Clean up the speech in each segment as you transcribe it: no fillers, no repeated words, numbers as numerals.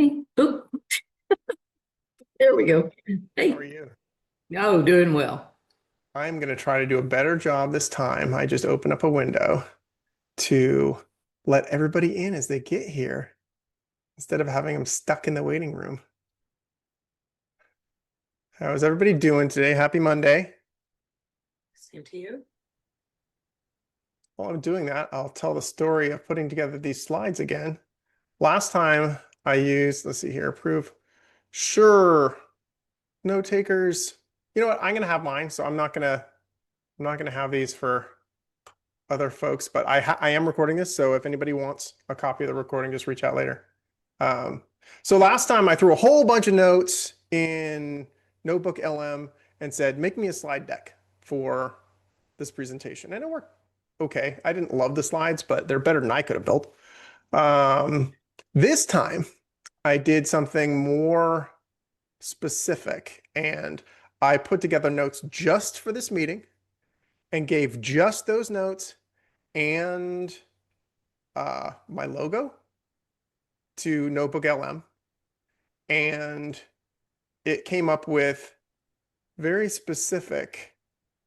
Hey, oh, there we go. How are Hey, you? oh, doing well. I'm going to try to do a better job this time. I just open up a window to let everybody in as they get here instead of having them stuck in the waiting room. How is everybody doing today? Happy Monday. Same to you. While I'm doing that, I'll tell the story of putting together these slides again. Last time I used, let's see here, approve. Sure, note takers. You know what? I'm going to have mine, so I'm not going to have these for other folks, but I am recording this, so if anybody wants a copy of the recording, just reach out later. Um, so last time I threw a whole bunch of notes in Notebook LM and said, make me a slide deck for this presentation. And it worked okay. I didn't love the slides, but they're better than I could have built. Um, this time I did something more specific and I put together notes just for this meeting and gave just those notes and my logo to Notebook LM, and it came up with very specific.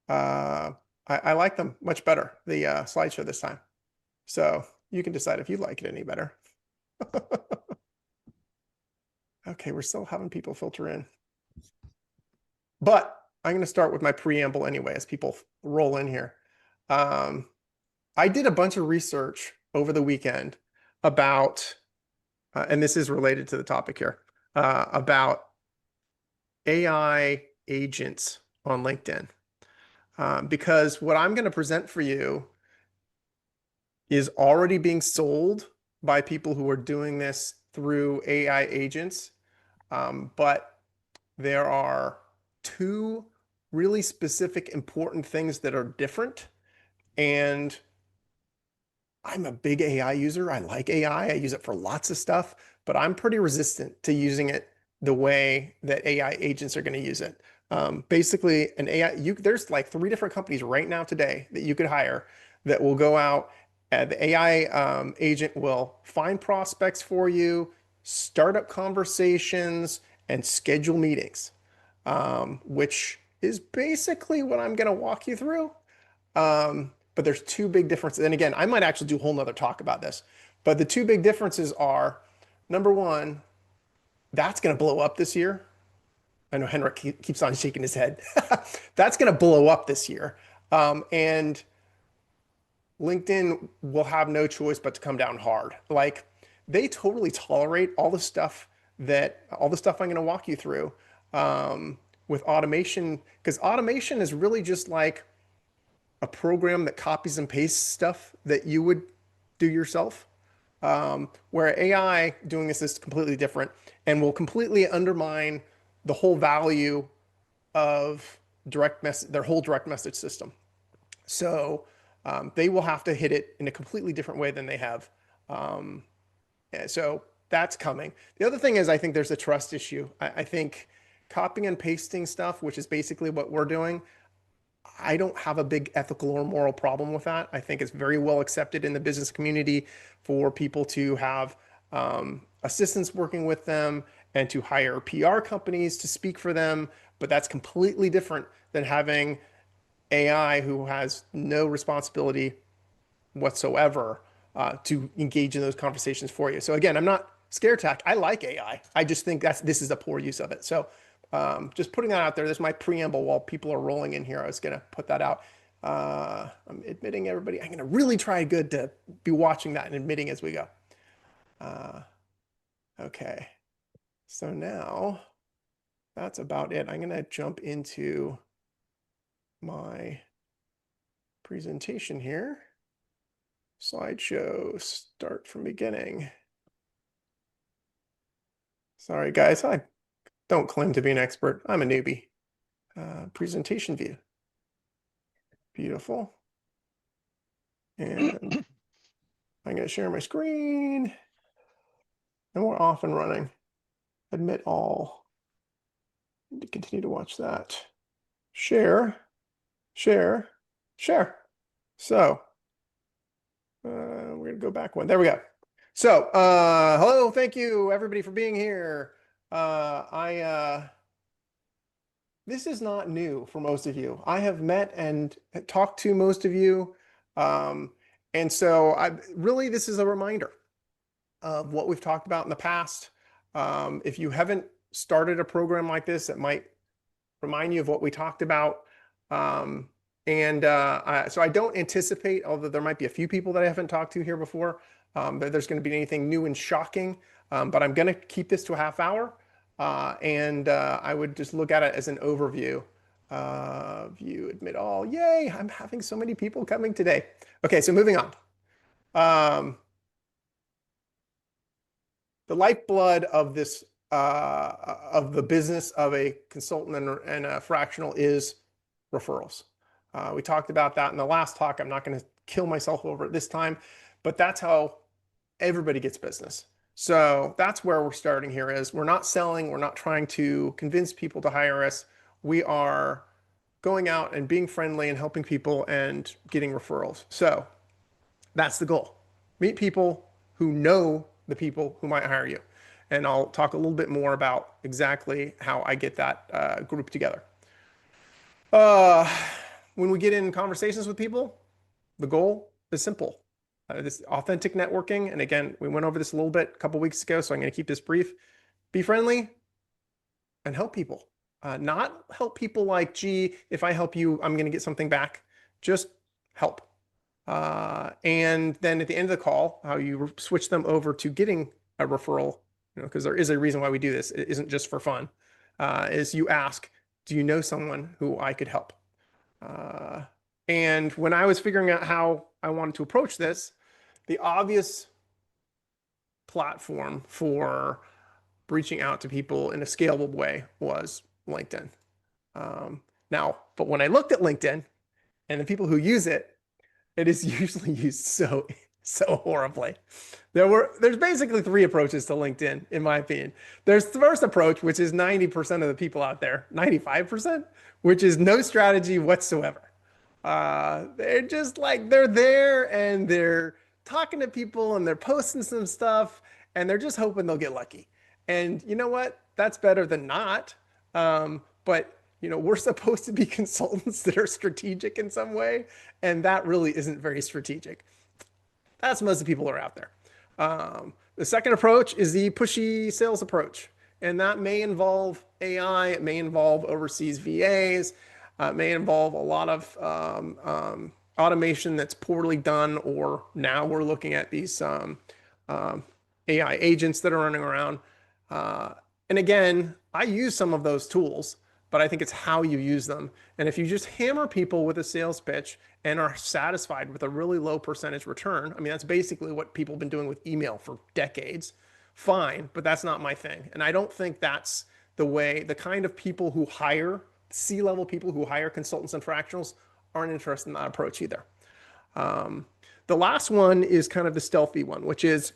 I like them much better, the slideshow this time. So you can decide if you like it any better. Okay, we're still having people filter in. But I'm going to start with my preamble anyway as people roll in here. Um, I did a bunch of research over the weekend about and this is related to the topic here, about AI agents on LinkedIn. Because what I'm going to present for you is already being sold by people who are doing this through AI agents. But there are two really specific, important things that are different. And I'm a big AI user. I like AI. I use it for lots of stuff, but I'm pretty resistant to using it the way that AI agents are going to use it. Basically, an AI, there's like three different companies right now today that you could hire that will go out. The AI agent will find prospects for you, start up conversations, and schedule meetings, which is basically what I'm going to walk you through. But there's two big differences. And again, I might actually do a whole nother talk about this. But the two big differences are number one, that's going to blow up this year. I know Henrik keeps on shaking his head. That's going to blow up this year. And LinkedIn will have no choice but to come down hard. Like they totally tolerate all the stuff I'm going to walk you through with automation, because automation is really just like a program that copies and pastes stuff that you would do yourself. Where AI doing this is completely different and will completely undermine the whole value of their whole direct message system. So they will have to hit it in a completely different way than they have. Um, so that's coming. The other thing is, I think there's a trust issue. I think copying and pasting stuff, which is basically what we're doing, I don't have a big ethical or moral problem with that. I think it's very well accepted in the business community for people to have assistants working with them and to hire PR companies to speak for them. But that's completely different than having AI who has no responsibility whatsoever to engage in those conversations for you. So again, I'm not scare tactic. I like AI. I just think this is a poor use of it. So just putting that out there. There's my preamble while people are rolling in here. I was going to put that out. I'm admitting everybody. I'm going to really try good to be watching that and admitting as we go. Uh, okay. So now that's about it. I'm going to jump into my presentation here. Slideshow, start from beginning. Sorry, guys, I don't claim to be an expert. I'm a newbie. Presentation view. Beautiful. And I'm going to share my screen. And we're off and running. Admit all. Need to continue to watch that. Share, share, share. So we're going to go back one. There we go. Hello, thank you everybody for being here. I This is not new for most of you. I have met and talked to most of you, um, and so I really this is a reminder of what we've talked about in the past. If you haven't started a program like this, it might remind you of what we talked about. Um, so I don't anticipate, although there might be a few people that I haven't talked to here before, that there's going to be anything new and shocking. But I'm going to keep this to a half hour. I would just look at it as an overview. View, admit all. Yay, I'm having so many people coming today. Okay, so moving on. Um, the lifeblood of this of the business of a consultant and a fractional is referrals. We talked about that in the last talk. I'm not going to kill myself over it this time, but that's how everybody gets business. So that's where we're starting here is we're not selling, we're not trying to convince people to hire us. We are going out and being friendly and helping people and getting referrals. So that's the goal. Meet people who know the people who might hire you. And I'll talk a little bit more about exactly how I get that group together. Uh, when we get in conversations with people, the goal is simple. This authentic networking. And again, we went over this a little bit a couple weeks ago, so I'm going to keep this brief. Be friendly and help people. Not help people like, gee, if I help you, I'm going to get something back. Just help. And then at the end of the call, how you switch them over to getting a referral, because there is a reason why we do this. It isn't just for fun. Is you ask, do you know someone who I could help? Uh, and when I was figuring out how I wanted to approach this, the obvious platform for reaching out to people in a scalable way was LinkedIn. But when I looked at LinkedIn and the people who use it, it is usually used so horribly. There's basically three approaches to LinkedIn, in my opinion. There's the first approach, which is 90% of the people out there, 95%, which is no strategy whatsoever. They're just like they're there and they're talking to people and they're posting some stuff and they're just hoping they'll get lucky. And you know what? That's better than not. But we're supposed to be consultants that are strategic in some way, and that really isn't very strategic. That's most of the people who are out there. The second approach is the pushy sales approach, and that may involve AI, it may involve overseas VAs, it may involve a lot of automation that's poorly done, or now we're looking at these AI agents that are running around. Uh, and again, I use some of those tools, but I think it's how you use them. And if you just hammer people with a sales pitch and are satisfied with a really low percentage return, I mean, that's basically what people have been doing with email for decades. Fine, but that's not my thing. And I don't think that's the kind of people who hire, C-level people who hire consultants and fractionals aren't interested in that approach either. Um, the last one is kind of the stealthy one, which is,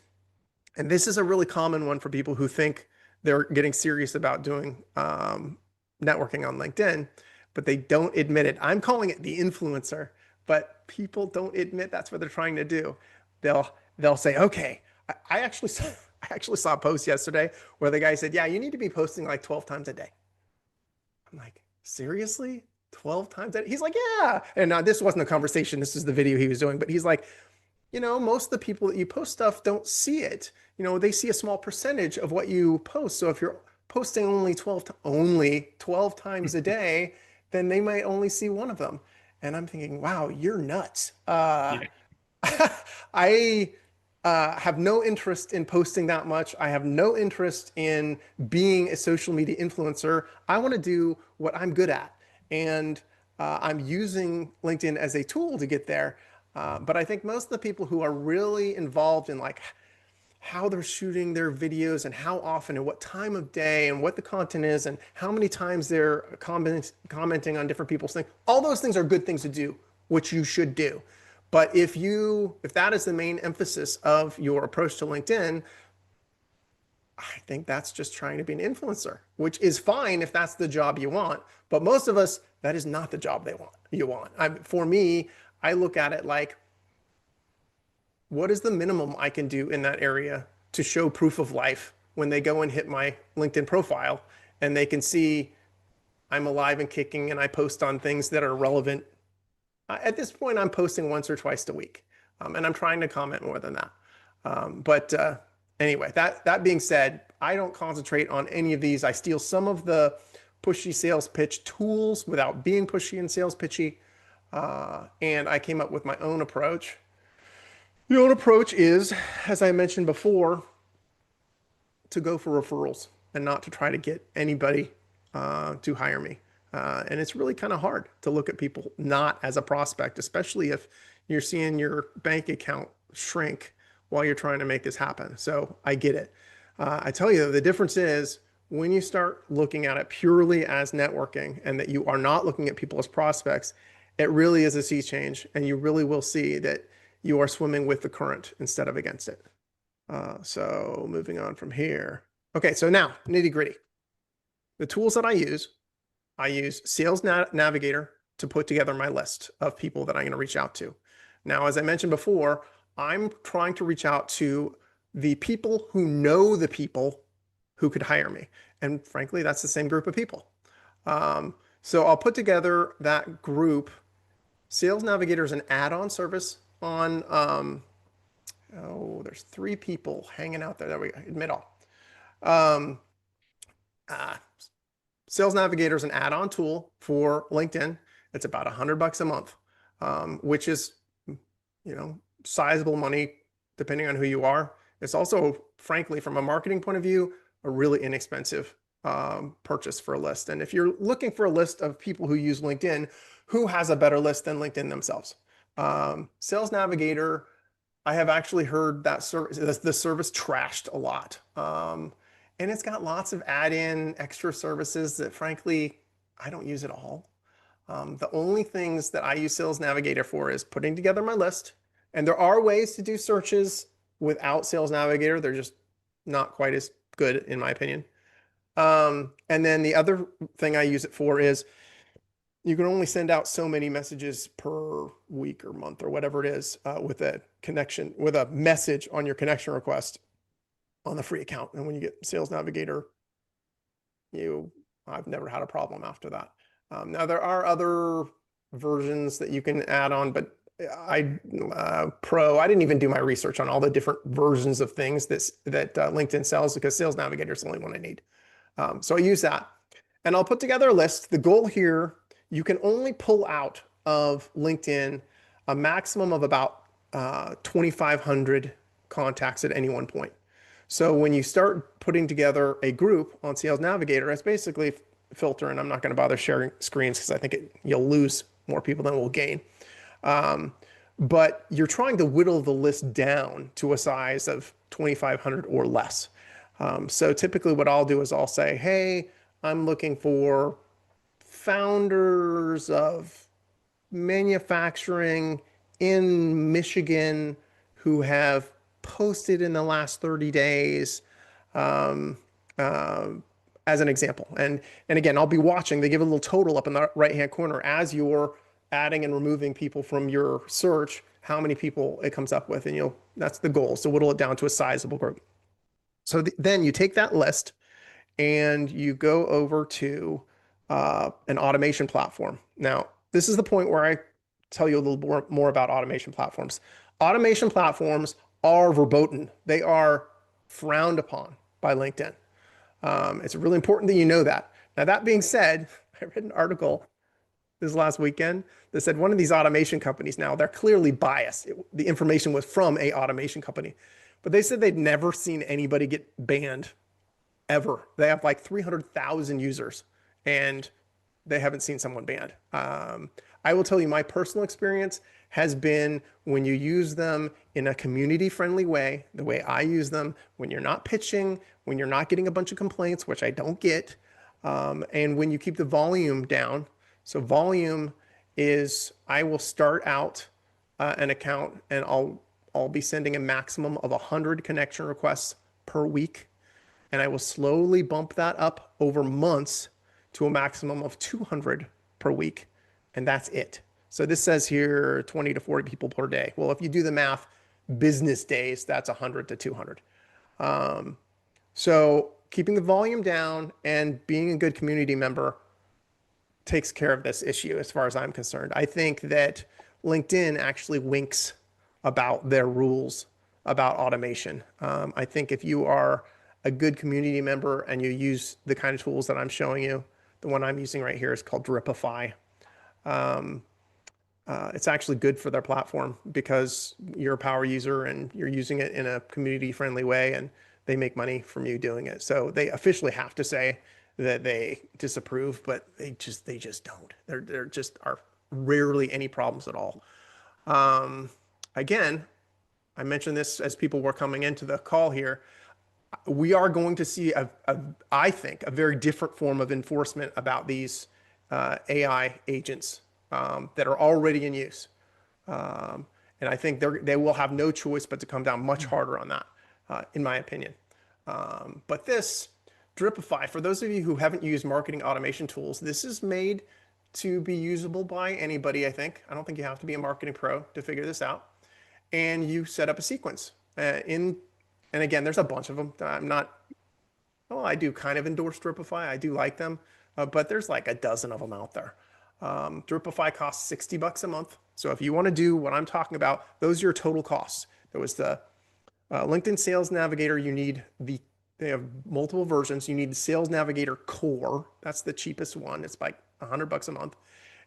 and this is a really common one for people who think they're getting serious about doing networking on LinkedIn, but they don't admit it. I'm calling it the influencer, but people don't admit that's what they're trying to do. They'll say, okay, I actually saw, I actually saw a post yesterday where the guy said, yeah, you need to be posting like 12 times a day. I'm like, seriously? 12 times a day? He's like, yeah. And this wasn't a conversation. This is the video he was doing, but he's like, most of the people that you post stuff don't see it. They see a small percentage of what you post. So if you're posting only 12 times a day, then they might only see one of them. And I'm thinking, wow, you're nuts. Yeah. I have no interest in posting that much. I have no interest in being a social media influencer. I want to do what I'm good at. And I'm using LinkedIn as a tool to get there. But I think most of the people who are really involved in like how they're shooting their videos and how often and what time of day and what the content is and how many times they're commenting on different people's things, all those things are good things to do, which you should do. But if that is the main emphasis of your approach to LinkedIn, I think that's just trying to be an influencer, which is fine if that's the job you want. But most of us, that is not the job you want. For me, I look at it like what is the minimum I can do in that area to show proof of life when they go and hit my LinkedIn profile and they can see I'm alive and kicking and I post on things that are relevant. At this point, I'm posting once or twice a week, and I'm trying to comment more than that. But anyway, that being said, I don't concentrate on any of these. I steal some of the pushy sales pitch tools without being pushy and sales pitchy, and I came up with my own approach. The own approach is, as I mentioned before, to go for referrals and not to try to get anybody to hire me. And it's really kind of hard to look at people not as a prospect, especially if you're seeing your bank account shrink while you're trying to make this happen. So I get it. I tell you, the difference is when you start looking at it purely as networking and that you are not looking at people as prospects, it really is a sea change. And you really will see that you are swimming with the current instead of against it. So moving on from here. Okay, so now nitty gritty. The tools that I use Sales Navigator to put together my list of people that I'm going to reach out to. Now, as I mentioned before, I'm trying to reach out to the people who know the people who could hire me. And frankly, that's the same group of people. So I'll put together that group. Sales Navigator is an add-on service on oh, there's 3 people hanging out there. There we go. Admit all. Um, uh, Sales Navigator is an add-on tool for LinkedIn. It's about $100 a month, which is, sizable money depending on who you are. It's also, frankly, from a marketing point of view, a really inexpensive purchase for a list. And if you're looking for a list of people who use LinkedIn, who has a better list than LinkedIn themselves? Sales Navigator, I have actually heard that the service trashed a lot. And it's got lots of add-in extra services that frankly, I don't use at all. The only things that I use Sales Navigator for is putting together my list. And there are ways to do searches without Sales Navigator. They're just not quite as good in my opinion. And then the other thing I use it for is you can only send out so many messages per week or month or whatever it is with a connection, with a message on your connection request on the free account. And when you get Sales Navigator, I've never had a problem after that. Now there are other versions that you can add on, but I didn't even do my research on all the different versions of things that LinkedIn sells because Sales Navigator is the only one I need. So I use that and I'll put together a list. The goal here, you can only pull out of LinkedIn a maximum of about 2,500 contacts at any one point. So when you start putting together a group on Sales Navigator, it's basically filter, and I'm not going to bother sharing screens because I think you'll lose more people than we'll gain. But you're trying to whittle the list down to a size of 2,500 or less. So typically what I'll do is I'll say, hey, I'm looking for founders of manufacturing in Michigan who have posted in the last 30 days as an example. And again, I'll be watching. They give a little total up in the right-hand corner as you're adding and removing people from your search, how many people it comes up with. And that's the goal. So whittle it down to a sizable group. So then you take that list and you go over to an automation platform. Now, this is the point where I tell you a little more about automation platforms. Automation platforms are verboten. They are frowned upon by LinkedIn. It's really important that you know that. Now, that being said, I read an article this last weekend that said one of these automation companies now, they're clearly biased. The information was from a automation company, but they said they'd never seen anybody get banned ever. They have like 300,000 users and they haven't seen someone banned. I will tell you my personal experience has been when you use them in a community-friendly way, the way I use them, when you're not pitching, when you're not getting a bunch of complaints, which I don't get, and when you keep the volume down. So volume is I will start out an account and I'll be sending a maximum of 100 connection requests per week. And I will slowly bump that up over months to a maximum of 200 per week. And that's it. So this says here 20 to 40 people per day. Well, if you do the math, business days, that's 100 to 200. Um, so keeping the volume down and being a good community member takes care of this issue as far as I'm concerned. I think that LinkedIn actually winks about their rules about automation. I think if you are a good community member and you use the kind of tools that I'm showing you, the one I'm using right here is called Dripify. It's actually good for their platform because you're a power user and you're using it in a community friendly way and they make money from you doing it. So they officially have to say that they disapprove, but they just don't. There just are rarely any problems at all. Again, I mentioned this as people were coming into the call here. We are going to see I think, a very different form of enforcement about these AI agents that are already in use. And I think they will have no choice but to come down much harder on that, in my opinion. But this Dripify, for those of you who haven't used marketing automation tools, this is made to be usable by anybody, I think. I don't think you have to be a marketing pro to figure this out. And you set up a sequence. And again, there's a bunch of them. I'm not, well, I do kind of endorse Dripify. I do like them, but there's like a dozen of them out there. Dripify costs 60 bucks a month. So if you want to do what I'm talking about, those are your total costs. There was the LinkedIn Sales Navigator. They have multiple versions. You need the Sales Navigator Core. That's the cheapest one. It's like 100 bucks a month.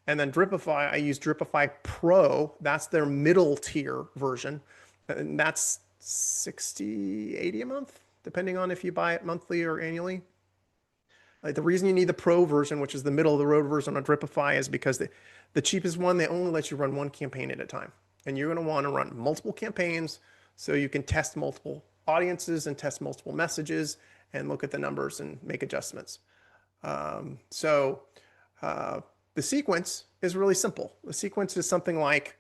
And then Dripify, I use Dripify Pro. That's their middle tier version. And that's 60, 80 a month, depending on if you buy it monthly or annually. Like the reason you need the Pro version, which is the middle of the road version on Dripify, is because the cheapest one, they only let you run one campaign at a time. And you're going to want to run multiple campaigns so you can test multiple audiences and test multiple messages and look at the numbers and make adjustments. So the sequence is really simple. The sequence is something like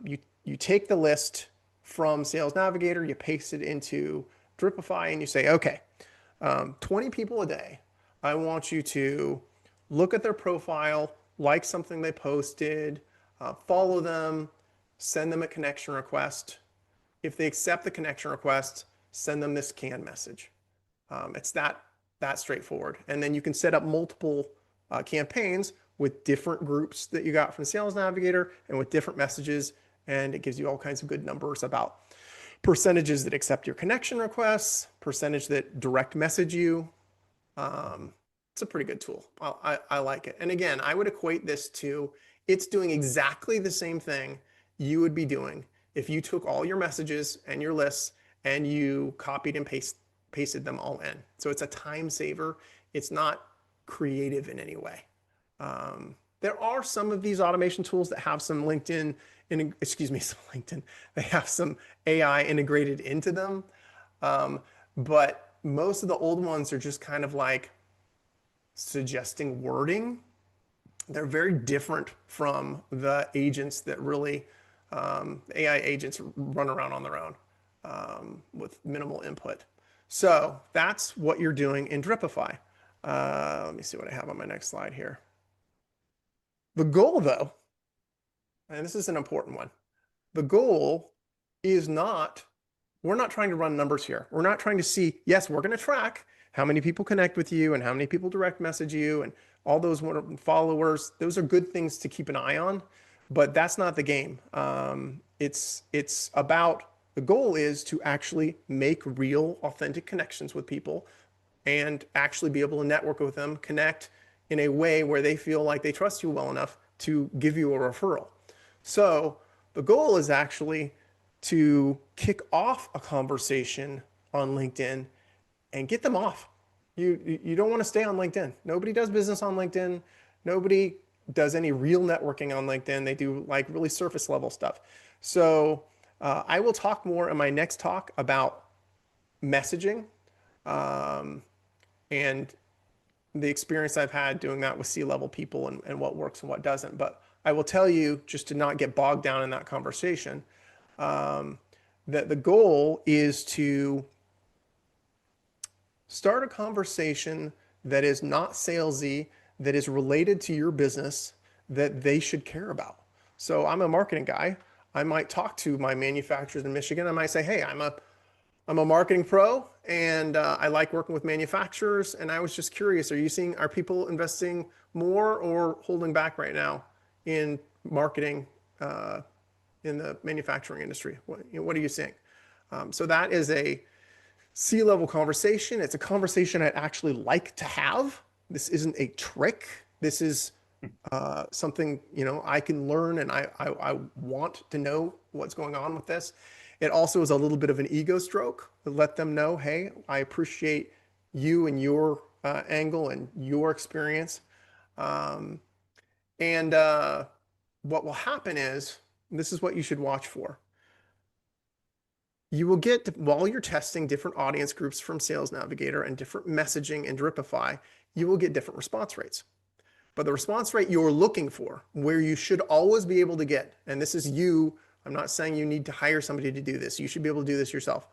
you take the list from Sales Navigator, you paste it into Dripify, and you say, okay, 20 people a day. I want you to look at their profile, like something they posted, follow them, send them a connection request. If they accept the connection request, send them this canned message. It's that straightforward. And then you can set up multiple campaigns with different groups that you got from Sales Navigator and with different messages. And it gives you all kinds of good numbers about percentages that accept your connection requests, percentage that direct message you. It's a pretty good tool. I like it. And again, I would equate this to it's doing exactly the same thing you would be doing if you took all your messages and your lists and you copied and pasted them all in. So it's a time saver. It's not creative in any way. There are some of these automation tools that have some LinkedIn, they have some AI integrated into them. But most of the old ones are just kind of like suggesting wording. They're very different from the agents that really, AI agents run around on their own with minimal input. So that's what you're doing in Dripify. Let me see what I have on my next slide here. The goal, though, and this is an important one, the goal is not, we're not trying to run numbers here. We're not trying to see, yes, we're going to track how many people connect with you and how many people direct message you and all those followers. Those are good things to keep an eye on, but that's not the game. It's about, the goal is to actually make real, authentic connections with people and actually be able to network with them, connect in a way where they feel like they trust you well enough to give you a referral. So the goal is actually to kick off a conversation on LinkedIn and get them off. You don't want to stay on LinkedIn. Nobody does business on LinkedIn. Nobody does any real networking on LinkedIn. They do like really surface level stuff. So I will talk more in my next talk about messaging and the experience I've had doing that with C-level people and what works and what doesn't. But I will tell you, just to not get bogged down in that conversation, that the goal is to start a conversation that is not salesy, that is related to your business, that they should care about. So I'm a marketing guy. I might talk to my manufacturers in Michigan. I might say, hey, I'm a marketing pro and I like working with manufacturers. And I was just curious, are people investing more or holding back right now in marketing uh, in the manufacturing industry? What are you seeing? So that is a C-level conversation. It's a conversation I'd actually like to have. This isn't a trick. This is something I can learn, and I want to know what's going on with this. It also is a little bit of an ego stroke to let them know, hey, I appreciate you and your angle and your experience. Um, and what will happen is, this is what you should watch for. You will get, while you're testing different audience groups from Sales Navigator and different messaging in Dripify, you will get different response rates. But the response rate you're looking for, where you should always be able to get, and this is you, I'm not saying you need to hire somebody to do this. You should be able to do this yourself.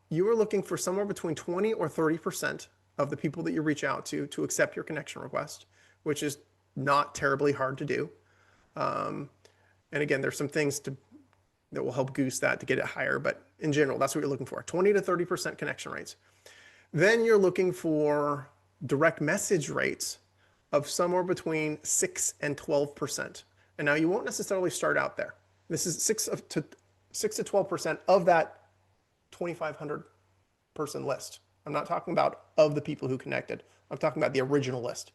You are looking for somewhere between 20 or 30% of the people that you reach out to accept your connection request, which is not terribly hard to do. And again, there's some things that will help goose that to get it higher. But in general, that's what you're looking for, 20 to 30% connection rates. Then you're looking for direct message rates of somewhere between 6 and 12%. And now you won't necessarily start out there. This is 6 to 12% of that 2,500 person list. I'm not talking about of the people who connected. I'm talking about the original list.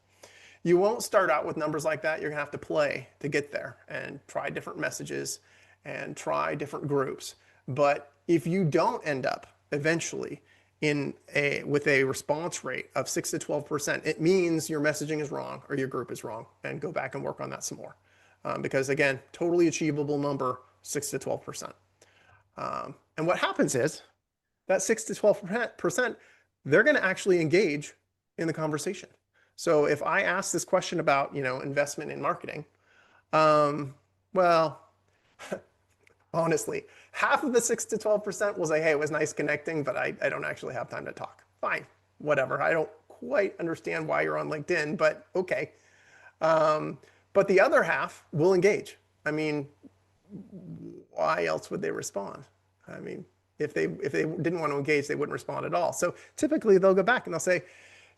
You won't start out with numbers like that. You're going to have to play to get there and try different messages and try different groups. But if you don't end up eventually with a response rate of 6 to 12%, it means your messaging is wrong or your group is wrong, and go back and work on that some more. Because again, totally achievable number, 6 to 12%. And what happens is that 6 to 12%, they're going to actually engage in the conversation. So if I ask this question about, investment in marketing, well, honestly, half of the 6 to 12% will say, hey, it was nice connecting, but I don't actually have time to talk. Fine, whatever. I don't quite understand why you're on LinkedIn, but okay. But the other half will engage. I mean, why else would they respond? I mean, if they didn't want to engage, they wouldn't respond at all. So typically they'll go back and they'll say,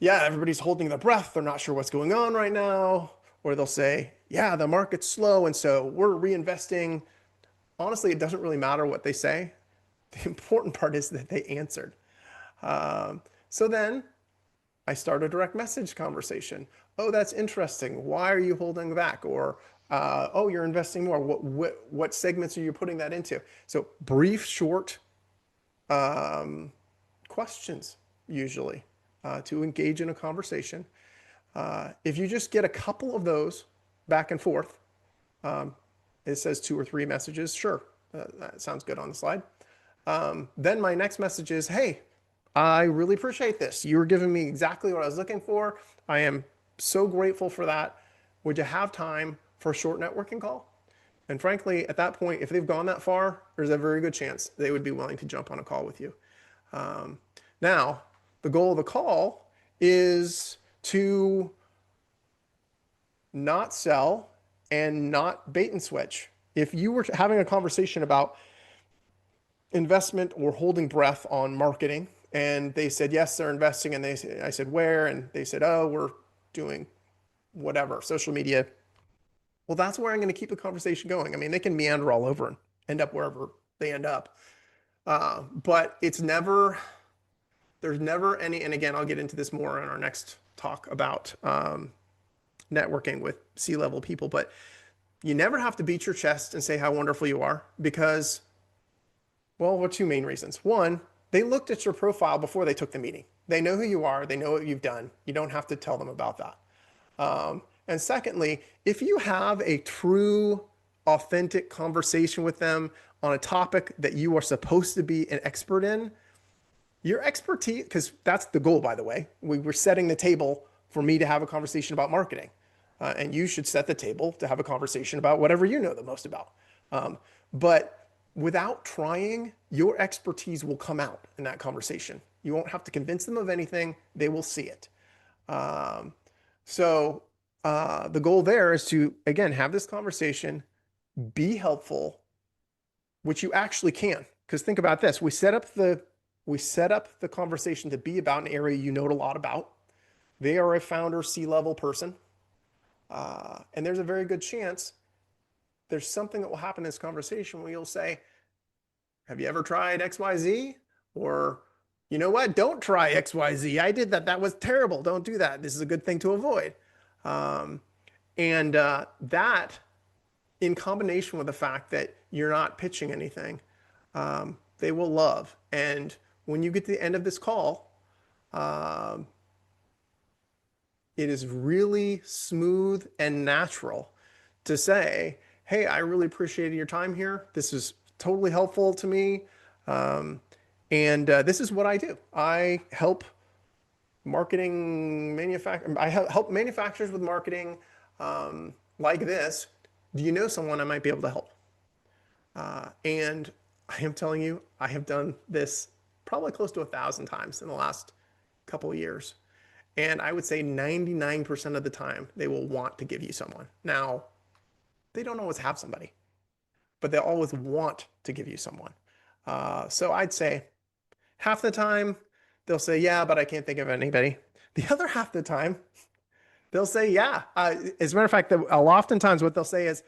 yeah, everybody's holding their breath. They're not sure what's going on right now. Or they'll say, yeah, the market's slow, and so we're reinvesting. Honestly, it doesn't really matter what they say. The important part is that they answered. So then I start a direct message conversation. Oh, that's interesting. Why are you holding back? Or, oh, you're investing more. What segments are you putting that into? So brief, short questions, usually, to engage in a conversation. If you just get a couple of those back and forth, it says 2 or 3 messages. Sure, that sounds good on the slide. Then my next message is, hey, I really appreciate this. You were giving me exactly what I was looking for. I am so grateful for that. Would you have time for a short networking call? And frankly, at that point, if they've gone that far, there's a very good chance they would be willing to jump on a call with you. Now, the goal of the call is to not sell and not bait and switch. If you were having a conversation about investment or holding breath on marketing, and they said, yes, they're investing, and I said, where? And they said, oh, we're doing whatever, social media. Well, that's where I'm going to keep the conversation going. I mean, they can meander all over and end up wherever they end up. But there's never any, and again, I'll get into this more in our next talk about networking with C-level people, but you never have to beat your chest and say how wonderful you are because, well, what 2 main reasons. One, they looked at your profile before they took the meeting. They know who you are. They know what you've done. You don't have to tell them about that. And secondly, if you have a true, authentic conversation with them on a topic that you are supposed to be an expert in, your expertise, because that's the goal, by the way. We were setting the table for me to have a conversation about marketing. And you should set the table to have a conversation about whatever you know the most about. But without trying, your expertise will come out in that conversation. You won't have to convince them of anything. They will see it. So the goal there is to, again, have this conversation, be helpful, which you actually can. Because think about this. We set up the conversation to be about an area you know a lot about. They are a founder C-level person. And there's a very good chance there's something that will happen in this conversation where you'll say, have you ever tried XYZ? Or, you know what? Don't try XYZ. I did that. That was terrible. Don't do that. This is a good thing to avoid. Um, and that, in combination with the fact that you're not pitching anything, they will love. And when you get to the end of this call, um, it is really smooth and natural to say, hey, I really appreciated your time here. This is totally helpful to me. Um, and this is what I do. I help I help manufacturers with marketing like this. Do you know someone I might be able to help? And I am telling you, I have done this probably close to 1,000 times in the last couple of years. And I would say 99% of the time, they will want to give you someone. Now, they don't always have somebody, but they always want to give you someone. So I'd say half the time, they'll say, yeah, but I can't think of anybody. The other half the time, they'll say, yeah. As a matter of fact, oftentimes what they'll say is,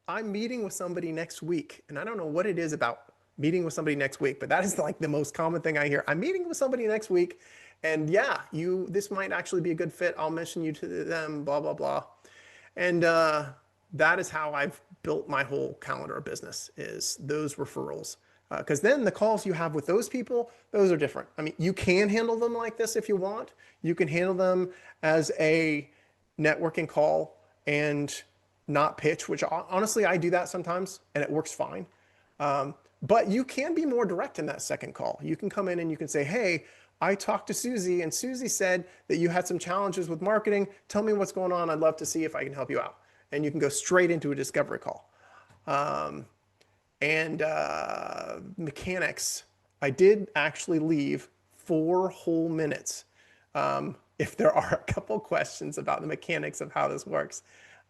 I'm meeting with somebody next week. And I don't know what it is about meeting with somebody next week, but that is like the most common thing I hear. I'm meeting with somebody next week. And yeah, this might actually be a good fit. I'll mention you to them, blah, blah, blah. And that is how I've built my whole calendar of business, is those referrals. Because then the calls you have with those people, those are different. I mean, you can handle them like this if you want. You can handle them as a networking call and not pitch, which honestly, I do that sometimes and it works fine. But you can be more direct in that second call. You can come in and you can say, hey, I talked to Susie and Susie said that you had some challenges with marketing. Tell me what's going on. I'd love to see if I can help you out. And you can go straight into a discovery call. And mechanics, I did actually leave 4 whole minutes. If there are a couple questions about the mechanics of how this works.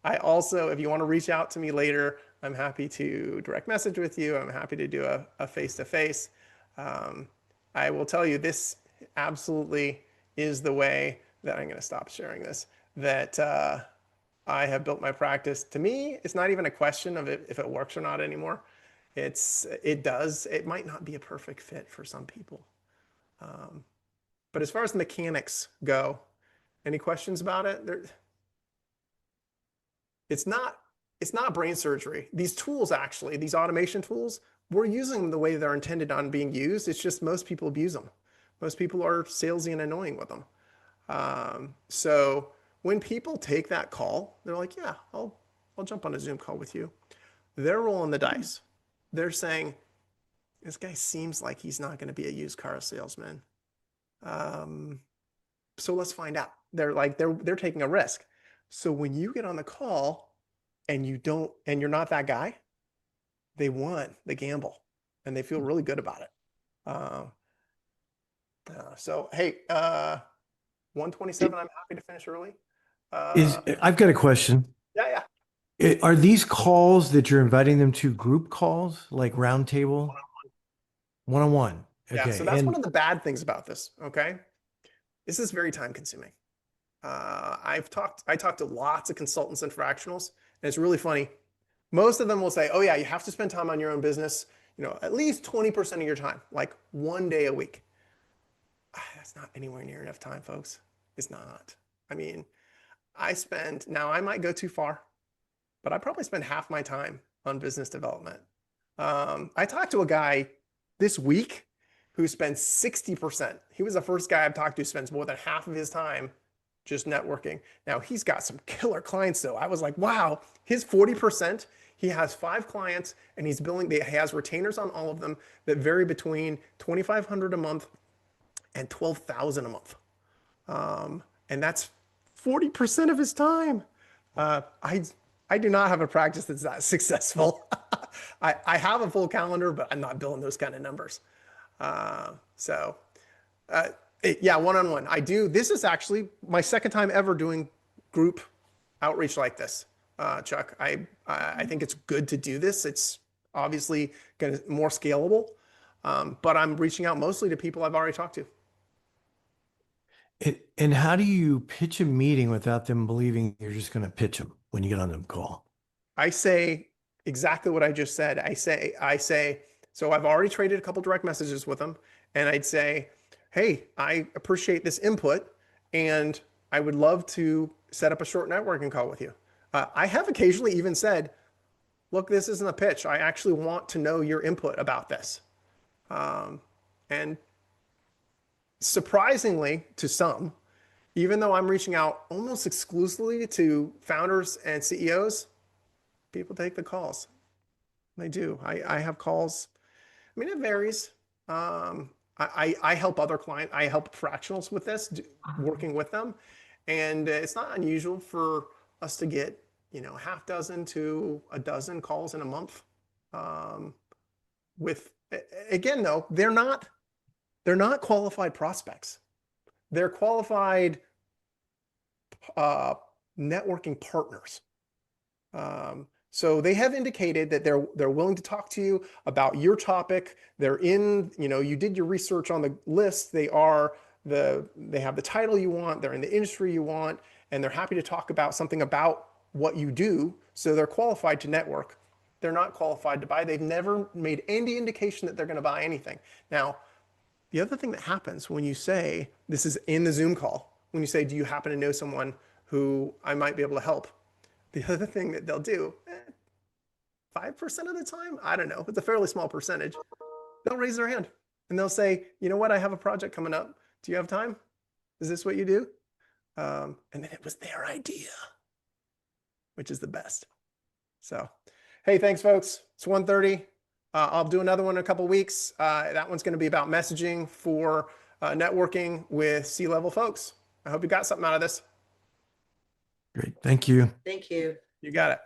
I also, if you want to reach out to me later, I'm happy to direct message with you. I'm happy to do a face-to-face. I will tell you, this absolutely is the way that I'm going to stop sharing this, that I have built my practice. To me, it's not even a question of if it works or not anymore. It does. It might not be a perfect fit for some people. But as far as the mechanics go, any questions about it? It's not it's not brain surgery. These tools, actually, these automation tools, we're using them the way they're intended on being used. It's just most people abuse them. Most people are salesy and annoying with them. So when people take that call, they're like, yeah, I'll jump on a Zoom call with you. They're rolling the dice. They're saying, this guy seems like he's not going to be a used car salesman. So let's find out. They're taking a risk. So when you get on the call and you're not that guy, they won the gamble and they feel really good about it. So hey, 127, I'm happy to finish early. I've got a question. Yeah. Are these calls that you're inviting them to group calls, like roundtable? One-on-one. Yeah, Okay. so that's one of the bad things about this, okay? This is very time consuming. I talked to lots of consultants and fractionals, and it's really funny. Most of them will say, oh yeah, you have to spend time on your own business, at least 20% of your time, like one day a week. That's not anywhere near enough time, folks. It's not. I mean, now I might go too far, but I probably spend half my time on business development. I talked to a guy this week who spends 60%. He was the first guy I've talked to who spends more than half of his time just networking. Now he's got some killer clients though. I was like, wow, his 40%, he has 5 clients and he has retainers on all of them that vary between 2,500 a month and 12,000 a month. And that's 40% of his time. I do not have a practice that's that successful. I have a full calendar, but I'm not billing those kind of numbers. Yeah, one-on-one. I do. This is actually my second time ever doing group outreach like this. Chuck. I think it's good to do this. It's obviously going to more scalable, but I'm reaching out mostly to people I've already talked to. And how do you pitch a meeting without them believing you're just going to pitch them when you get on the call? I say exactly what I just said. I say, so I've already traded a couple direct messages with them, and I'd say, hey, I appreciate this input, and I would love to set up a short networking call with you. I have occasionally even said, look, this isn't a pitch. I actually want to know your input about this. And surprisingly to some, even though I'm reaching out almost exclusively to founders and CEOs, people take the calls. They do. I have calls. I mean, it varies. I help other clients. I help fractionals with this, working with them. And it's not unusual for us to get, half dozen to a dozen calls in a month. Again, though, they're not qualified prospects. They're qualified networking partners. So they have indicated that they're willing to talk to you about your topic. They're in, you did your research on the list. They have the title you want. They're in the industry you want, and they're happy to talk about something about what you do. So they're qualified to network. They're not qualified to buy. They've never made any indication that they're going to buy anything. Now, the other thing that happens when you say, this is in the Zoom call, when you say, do you happen to know someone who I might be able to help? The other thing that they'll do, 5% of the time, I don't know, it's a fairly small percentage, they'll raise their hand and they'll say, you know what, I have a project coming up. Do you have time? Is this what you do? And then it was their idea, which is the best. So, hey, thanks, folks. It's 1:30. I'll do another one in a couple weeks. That one's going to be about messaging for networking with C-level folks. I hope you got something out of this. Great. Thank you. Thank you. You got it.